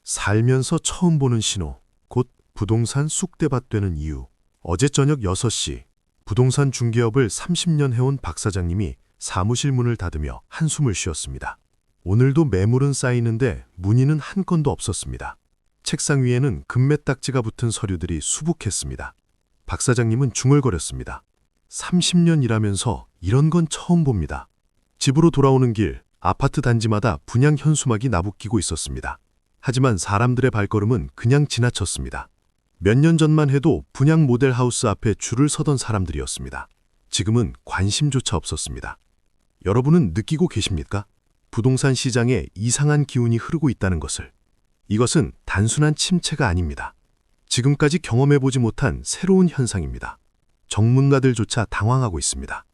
살면서 처음 보는 신호, 곧 부동산 쑥대밭 되는 이유. 어제 저녁 6시, 부동산 중개업을 30년 해온 박 사장님이 사무실 문을 닫으며 한숨을 쉬었습니다. 오늘도 매물은 쌓이는데 문의는 한 건도 없었습니다. 책상 위에는 금매딱지가 붙은 서류들이 수북했습니다. 박 사장님은 중얼거렸습니다. 30년 일하면서 이런 건 처음 봅니다. 집으로 돌아오는 길, 아파트 단지마다 분양 현수막이 나부끼고 있었습니다. 하지만 사람들의 발걸음은 그냥 지나쳤습니다. 몇 년 전만 해도 분양 모델하우스 앞에 줄을 서던 사람들이었습니다. 지금은 관심조차 없었습니다. 여러분은 느끼고 계십니까? 부동산 시장에 이상한 기운이 흐르고 있다는 것을. 이것은 단순한 침체가 아닙니다. 지금까지 경험해보지 못한 새로운 현상입니다. 전문가들조차 당황하고 있습니다.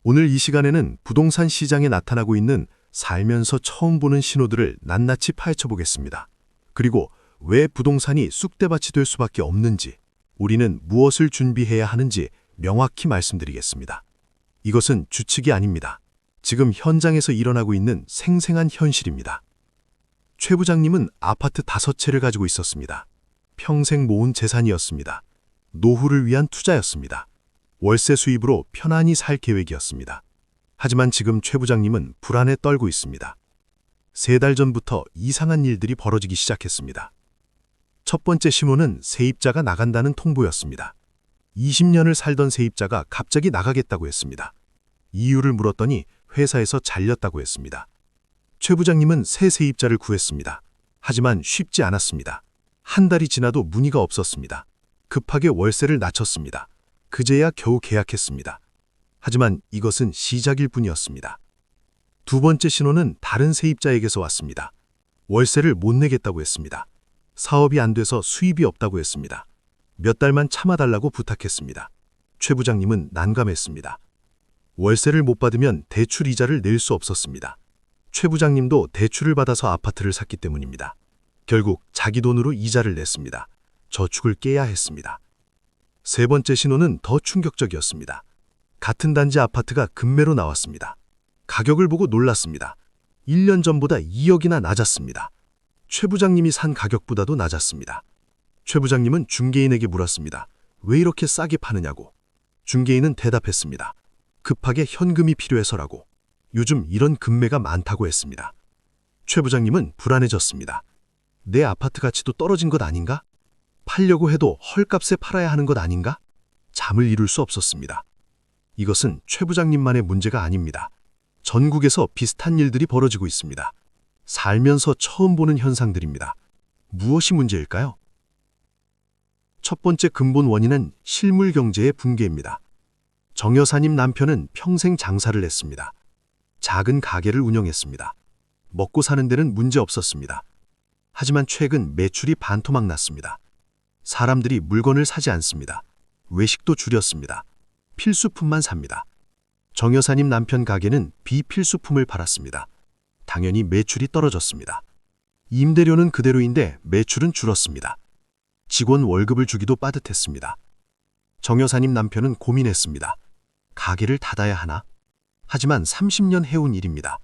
오늘 이 시간에는 부동산 시장에 나타나고 있는 살면서 처음 보는 신호들을 낱낱이 파헤쳐 보겠습니다. 그리고 왜 부동산이 쑥대밭이 될 수밖에 없는지, 우리는 무엇을 준비해야 하는지 명확히 말씀드리겠습니다. 이것은 추측이 아닙니다. 지금 현장에서 일어나고 있는 생생한 현실입니다. 최 부장님은 아파트 5채를 가지고 있었습니다. 평생 모은 재산이었습니다. 노후를 위한 투자였습니다. 월세 수입으로 편안히 살 계획이었습니다. 하지만 지금 최 부장님은 불안에 떨고 있습니다. 3달 전부터 이상한 일들이 벌어지기 시작했습니다. 첫 번째 신호는 세입자가 나간다는 통보였습니다. 20년을 살던 세입자가 갑자기 나가겠다고 했습니다. 이유를 물었더니 회사에서 잘렸다고 했습니다. 최 부장님은 새 세입자를 구했습니다. 하지만 쉽지 않았습니다. 한 달이 지나도 문의가 없었습니다. 급하게 월세를 낮췄습니다. 그제야 겨우 계약했습니다. 하지만 이것은 시작일 뿐이었습니다. 두 번째 신호는 다른 세입자에게서 왔습니다. 월세를 못 내겠다고 했습니다. 사업이 안 돼서 수입이 없다고 했습니다. 몇 달만 참아달라고 부탁했습니다. 최 부장님은 난감했습니다. 월세를 못 받으면 대출 이자를 낼 수 없었습니다. 최 부장님도 대출을 받아서 아파트를 샀기 때문입니다. 결국 자기 돈으로 이자를 냈습니다. 저축을 깨야 했습니다. 세 번째 신호는 더 충격적이었습니다. 같은 단지 아파트가 급매로 나왔습니다. 가격을 보고 놀랐습니다. 1년 전보다 2억이나 낮았습니다. 최 부장님이 산 가격보다도 낮았습니다. 최 부장님은 중개인에게 물었습니다. 왜 이렇게 싸게 파느냐고. 중개인은 대답했습니다. 급하게 현금이 필요해서라고. 요즘 이런 급매가 많다고 했습니다. 최 부장님은 불안해졌습니다. 내 아파트 가치도 떨어진 것 아닌가? 팔려고 해도 헐값에 팔아야 하는 것 아닌가? 잠을 이룰 수 없었습니다. 이것은 최 부장님만의 문제가 아닙니다. 전국에서 비슷한 일들이 벌어지고 있습니다. 살면서 처음 보는 현상들입니다. 무엇이 문제일까요? 첫 번째 근본 원인은 실물 경제의 붕괴입니다. 정 여사님 남편은 평생 장사를 했습니다. 작은 가게를 운영했습니다. 먹고 사는 데는 문제 없었습니다. 하지만 최근 매출이 반토막 났습니다. 사람들이 물건을 사지 않습니다. 외식도 줄였습니다. 필수품만 삽니다. 정 여사님 남편 가게는 비필수품을 팔았습니다. 당연히 매출이 떨어졌습니다. 임대료는 그대로인데 매출은 줄었습니다. 직원 월급을 주기도 빠듯했습니다. 정 여사님 남편은 고민했습니다. 가게를 닫아야 하나? 하지만 30년 해온 일입니다.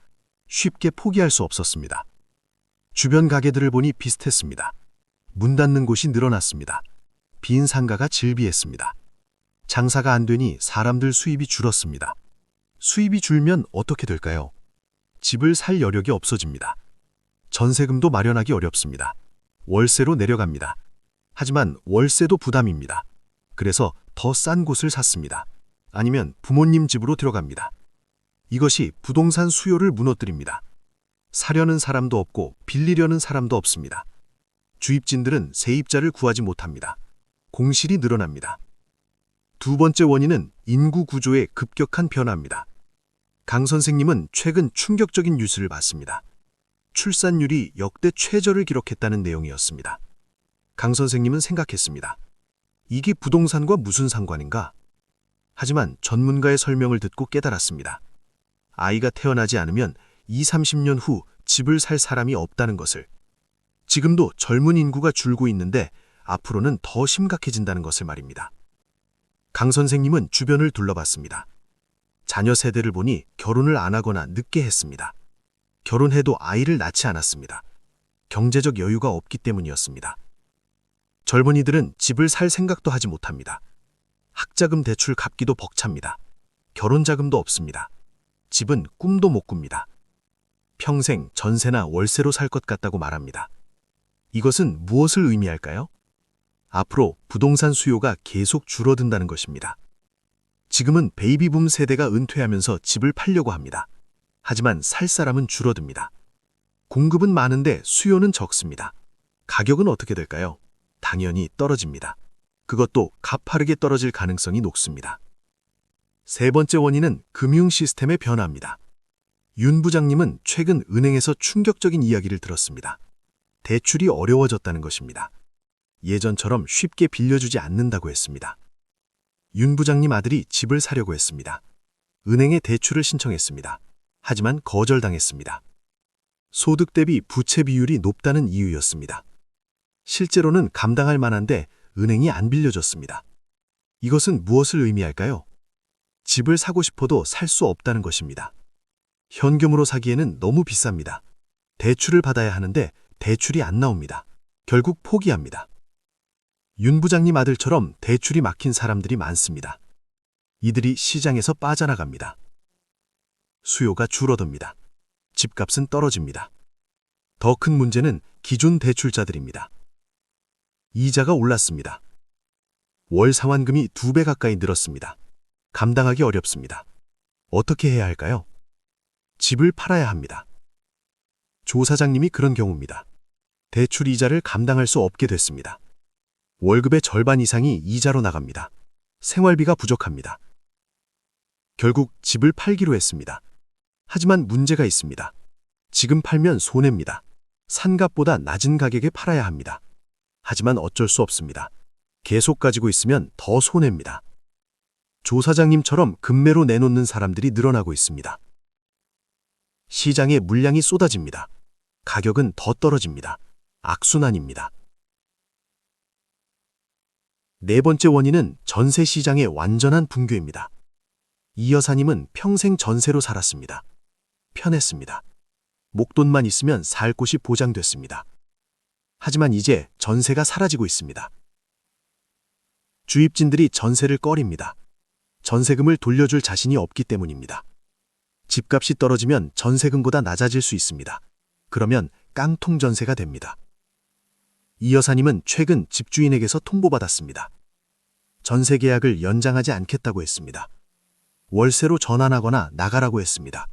쉽게 포기할 수 없었습니다. 주변 가게들을 보니 비슷했습니다. 문 닫는 곳이 늘어났습니다. 빈 상가가 즐비했습니다. 장사가 안 되니 사람들 수입이 줄었습니다. 수입이 줄면 어떻게 될까요? 집을 살 여력이 없어집니다. 전세금도 마련하기 어렵습니다. 월세로 내려갑니다. 하지만 월세도 부담입니다. 그래서 더 싼 곳을 샀습니다. 아니면 부모님 집으로 들어갑니다. 이것이 부동산 수요를 무너뜨립니다. 사려는 사람도 없고 빌리려는 사람도 없습니다. 주입진들은 세입자를 구하지 못합니다. 공실이 늘어납니다. 두 번째 원인은 인구 구조의 급격한 변화입니다. 강 선생님은 최근 충격적인 뉴스를 봤습니다. 출산율이 역대 최저를 기록했다는 내용이었습니다. 강 선생님은 생각했습니다. 이게 부동산과 무슨 상관인가? 하지만 전문가의 설명을 듣고 깨달았습니다. 아이가 태어나지 않으면 20-30년 후 집을 살 사람이 없다는 것을. 지금도 젊은 인구가 줄고 있는데 앞으로는 더 심각해진다는 것을 말입니다. 강 선생님은 주변을 둘러봤습니다. 자녀 세대를 보니 결혼을 안 하거나 늦게 했습니다. 결혼해도 아이를 낳지 않았습니다. 경제적 여유가 없기 때문이었습니다. 젊은이들은 집을 살 생각도 하지 못합니다. 학자금 대출 갚기도 벅찹니다. 결혼 자금도 없습니다. 집은 꿈도 못 꿉니다. 평생 전세나 월세로 살 것 같다고 말합니다. 이것은 무엇을 의미할까요? 앞으로 부동산 수요가 계속 줄어든다는 것입니다. 지금은 베이비붐 세대가 은퇴하면서 집을 팔려고 합니다. 하지만 살 사람은 줄어듭니다. 공급은 많은데 수요는 적습니다. 가격은 어떻게 될까요? 당연히 떨어집니다. 그것도 가파르게 떨어질 가능성이 높습니다. 세 번째 원인은 금융 시스템의 변화입니다. 윤 부장님은 최근 은행에서 충격적인 이야기를 들었습니다. 대출이 어려워졌다는 것입니다. 예전처럼 쉽게 빌려주지 않는다고 했습니다. 윤 부장님 아들이 집을 사려고 했습니다. 은행에 대출을 신청했습니다. 하지만 거절당했습니다. 소득 대비 부채 비율이 높다는 이유였습니다. 실제로는 감당할 만한데 은행이 안 빌려줬습니다. 이것은 무엇을 의미할까요? 집을 사고 싶어도 살 수 없다는 것입니다. 현금으로 사기에는 너무 비쌉니다. 대출을 받아야 하는데 대출이 안 나옵니다. 결국 포기합니다. 윤 부장님 아들처럼 대출이 막힌 사람들이 많습니다. 이들이 시장에서 빠져나갑니다. 수요가 줄어듭니다. 집값은 떨어집니다. 더 큰 문제는 기존 대출자들입니다. 이자가 올랐습니다. 월 상환금이 2배 가까이 늘었습니다. 감당하기 어렵습니다. 어떻게 해야 할까요? 집을 팔아야 합니다. 조 사장님이 그런 경우입니다. 대출 이자를 감당할 수 없게 됐습니다. 월급의 절반 이상이 이자로 나갑니다. 생활비가 부족합니다. 결국 집을 팔기로 했습니다. 하지만 문제가 있습니다. 지금 팔면 손해입니다. 산값보다 낮은 가격에 팔아야 합니다. 하지만 어쩔 수 없습니다. 계속 가지고 있으면 더 손해입니다. 조 사장님처럼 급매로 내놓는 사람들이 늘어나고 있습니다. 시장에 물량이 쏟아집니다. 가격은 더 떨어집니다. 악순환입니다. 네 번째 원인은 전세 시장의 완전한 붕괴입니다. 이 여사님은 평생 전세로 살았습니다. 편했습니다. 목돈만 있으면 살 곳이 보장됐습니다. 하지만 이제 전세가 사라지고 있습니다. 주입진들이 전세를 꺼립니다. 전세금을 돌려줄 자신이 없기 때문입니다. 집값이 떨어지면 전세금보다 낮아질 수 있습니다. 그러면 깡통 전세가 됩니다. 이 여사님은 최근 집주인에게서 통보받았습니다. 전세 계약을 연장하지 않겠다고 했습니다. 월세로 전환하거나 나가라고 했습니다.